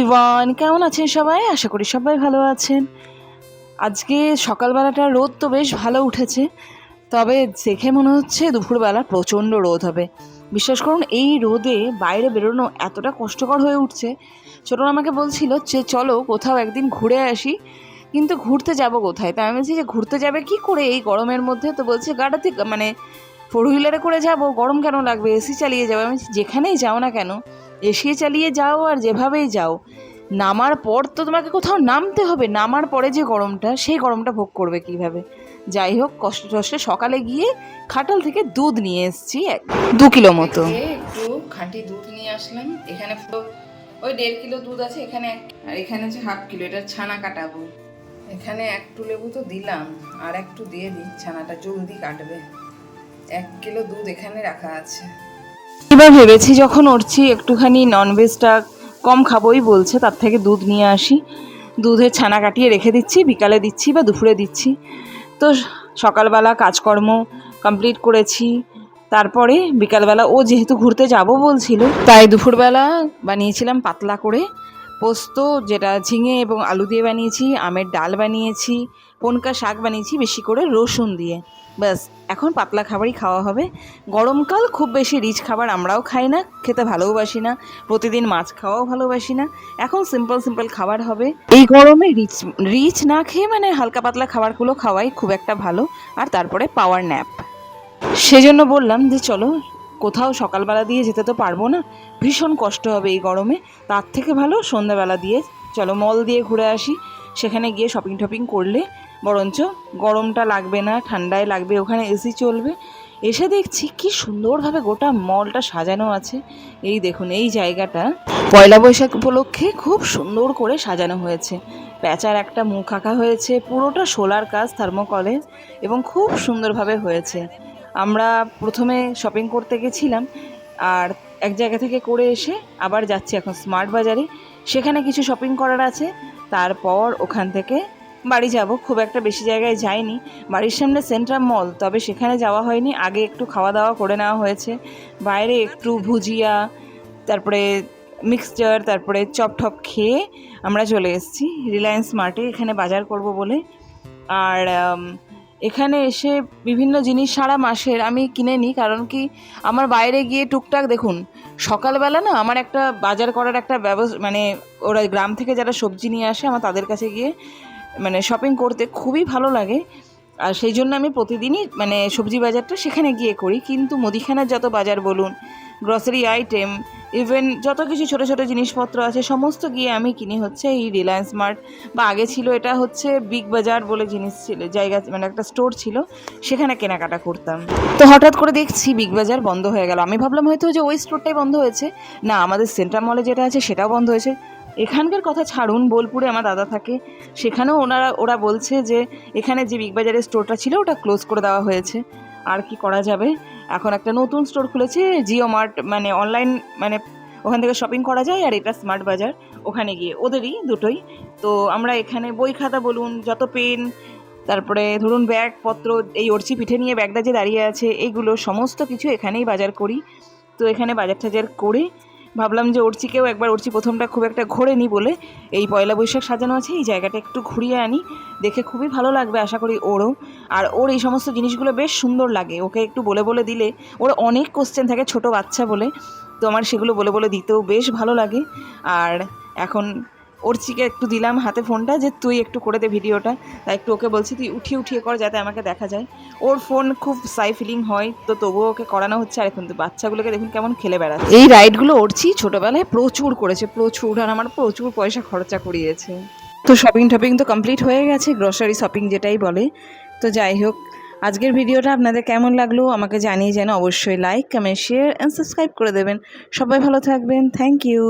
Everyone, কেমন আছেন সবাই? আশা করি সবাই ভালো আছেন। আজকে সকালবেলাটা রোদ তো বেশ ভালো উঠেছে, তবে দেখে মনে হচ্ছে দুপুরবেলা প্রচণ্ড রোদ হবে। বিশ্বাস করুন, এই রোদে বাইরে বেরোনো এতটা কষ্টকর হয়ে উঠছে। ছোটন আমাকে বলছিল যে চলো কোথাও একদিন ঘুরে আসি, কিন্তু ঘুরতে যাব কোথায়? তাই আমি বলছি যে ঘুরতে যাবে কি করে এই গরমের মধ্যে? তো বলছে গাড়িতে মানে 4 হুইলারে করে যাব, গরম কেন লাগবে, এসি চালিয়ে যাবো। আমি যেখানেই যাও না কেন এসি চালিয়ে যাও আর যেভাবেই যাও, নামার পর তো তোমাকে কোথাও নামতে হবে, নামার পরে যে গরমটা, সেই গরমটা ভোগ করবে কিভাবে? যাই হোক, কষ্ট কষ্টে সকালে গিয়ে খাটাল থেকে দুধ নিয়ে এসেছি 2 কিলো মতো। একটু খাঁটি দুধ নিয়ে আসলাম। এখানে পুরো ওই 1.5 কিলো দুধ আছে, এখানে আর এখানে হচ্ছে 1/2 কিলো। এটা ছানা কাটাবো। এখানে একটু লেবু তো দিলাম, আর একটু দিয়ে দিই, ছানাটা জলদি কাটবে। 1 কিলো দুধ এখানে রাখা আছে। এবার ভেবেছি যখন উঠছি একটুখানি ননভেজটা কম খাবোই বলছে, তার থেকে দুধ নিয়ে আসি। দুধের ছানা কাটিয়ে রেখে দিচ্ছি, বিকালে দিচ্ছি বা দুপুরে দিচ্ছি। তো সকালবেলা কাজকর্ম কমপ্লিট করেছি, তারপরে বিকালবেলা ও যেহেতু ঘুরতে যাব বলছিল, তাই দুপুরবেলা বানিয়েছিলাম পাতলা করে পোস্ত, যেটা ঝিঙে এবং আলু দিয়ে বানিয়েছি। আমের ডাল বানিয়েছি, পনকা শাক বানিয়েছি বেশি করে রসুন দিয়ে। ব্যাস, এখন পাতলা খাবারই খাওয়া হবে। গরমকাল, খুব বেশি রিচ খাবার আমরাও খাই না, খেতে ভালোবাসি না, প্রতিদিন মাছ খাওয়াও ভালোবাসি না। এখন সিম্পল খাবার হবে। এই গরমে রিচ রিচ না খেয়ে মানে হালকা পাতলা খাবারগুলো খাওয়াই খুব একটা ভালো। আর তারপরে পাওয়ার ন্যাপ। সেজন্য বললাম যে চলো কোথাও সকালবেলা দিয়ে যেতে তো পারবো না, ভীষণ কষ্ট হবে এই গরমে। তার থেকে ভালো সন্ধ্যাবেলা দিয়ে চলো মল দিয়ে ঘুরে আসি। সেখানে গিয়ে শপিং টপিং করলে বরঞ্চ গরমটা লাগবে না, ঠান্ডায় লাগবে, ওখানে এসি চলবে। এসে দেখছি কি সুন্দরভাবে গোটা মলটা সাজানো আছে। এই দেখুন, এই জায়গাটা পয়লা বৈশাখ উপলক্ষে খুব সুন্দর করে সাজানো হয়েছে। প্যাঁচার একটা মুখ আঁকা হয়েছে, পুরোটা সোলার কাজ থার্মোকলের, এবং খুব সুন্দরভাবে হয়েছে। আমরা প্রথমে শপিং করতে গেছিলাম, আর এক জায়গা থেকে করে এসে আবার যাচ্ছি এখন স্মার্ট বাজারে, সেখানে কিছু শপিং করার আছে। তারপর ওখান থেকে বাড়ি যাব। খুব একটা বেশি জায়গায় যাইনি, বাড়ির সামনে সেন্ট্রাল মল, তবে সেখানে যাওয়া হয়নি। আগে একটু খাওয়া দাওয়া করে নেওয়া হয়েছে বাইরে, একটু ভুজিয়া, তারপরে মিক্সচার, তারপরে চপ টপ খেয়ে আমরা চলে এসেছি রিলায়েন্স মার্টে, এখানে বাজার করব বলে। আর এখানে এসে বিভিন্ন জিনিস সারা মাসের আমি কিনে নিই, কারণ কি আমার বাইরে গিয়ে টুকটাক, দেখুন সকালবেলা না আমার একটা বাজার করার একটা মানে ওরা গ্রাম থেকে যারা সবজি নিয়ে আসে, আমার তাদের কাছে গিয়ে মানে শপিং করতে খুবই ভালো লাগে। আর সেই জন্য আমি প্রতিদিনই মানে সবজি বাজারটা সেখানে গিয়ে করি। কিন্তু মুদিখানার যত বাজার বলুন, গ্রসারি আইটেম, ইভেন যত কিছু ছোটো ছোটো জিনিসপত্র আছে, সমস্ত গিয়ে আমি কিনি হচ্ছে এই রিলায়েন্স মার্ট, বা আগে ছিল এটা হচ্ছে বিগ বাজার বলে জিনিস ছিল, জায়গা মানে একটা স্টোর ছিল, সেখানে কেনাকাটা করতাম। তো হঠাৎ করে দেখছি বিগ বাজার বন্ধ হয়ে গেল। আমি ভাবলাম হয়তো যে ওই স্টোরটাই বন্ধ হয়েছে, না, আমাদের সেন্ট্রাল মলে যেটা আছে সেটাও বন্ধ হয়েছে। এখানকার কথা ছাড়ুন, বোলপুরে আমার দাদা থাকে, সেখানেও ওরা বলছে যে এখানে যে বিগ বাজারের স্টোরটা ছিল ওটা ক্লোজ করে দেওয়া হয়েছে। আর কি করা যাবে, এখন একটা নতুন স্টোর খুলেছে জিও মার্ট, মানে অনলাইন, মানে ওখান থেকে শপিং করা যায়। আর এটা স্মার্ট বাজার, ওখানে গিয়ে ওদেরই দুটোই। তো আমরা এখানে বই খাতা বলুন, যত পেন, তারপরে ধরুন ব্যাগপত্র, এই অর্চি পিঠে নিয়ে ব্যাগটা যে দাঁড়িয়ে আছে, এইগুলো সমস্ত কিছু এখানেই বাজার করি। তো এখানে বাজার টাজার করে ভাবলাম যে অর্চিকেও একবার, অর্চি প্রথমটা খুব একটা ঘোরেনি বলে, এই পয়লা বৈশাখ সাজানো আছে এই জায়গাটা একটু ঘুরিয়ে আনি, দেখে খুবই ভালো লাগবে আশা করি ওরও। আর ওর এই সমস্ত জিনিসগুলো বেশ সুন্দর লাগে, ওকে একটু বলে বলে দিলে, ওর অনেক কোশ্চেন থাকে ছোট বাচ্চা বলে, তো আমার সেগুলো বলে বলে দিতেও বেশ ভালো লাগে। আর এখন অর্চিকে একটু দিলাম হাতে ফোনটা যে তুই একটু করে দে ভিডিওটা, তাই একটু ওকে বলছি তুই উঠিয়ে উঠিয়ে কর যাতে আমাকে দেখা যায়। ওর ফোন খুব সাই ফিলিং হয়, তো তবুও ওকে করানো হচ্ছে। আর এখন তো বাচ্চাগুলোকে দেখুন কেমন খেলে বেড়াচ্ছে। এই রাইডগুলো অর্চি ছোটোবেলায় প্রচুর করেছে, প্রচুর, আর আমার প্রচুর পয়সা খরচা করিয়েছে। তো শপিং টপিং তো কমপ্লিট হয়ে গেছে, গ্রসারি শপিং যেটাই বলে। তো যাই হোক, আজকের ভিডিওটা আপনাদের কেমন লাগলো আমাকে জানিয়ে যেন অবশ্যই like, comment, share and subscribe করে দেবেন। সবাই ভালো থাকবেন, থ্যাংক ইউ।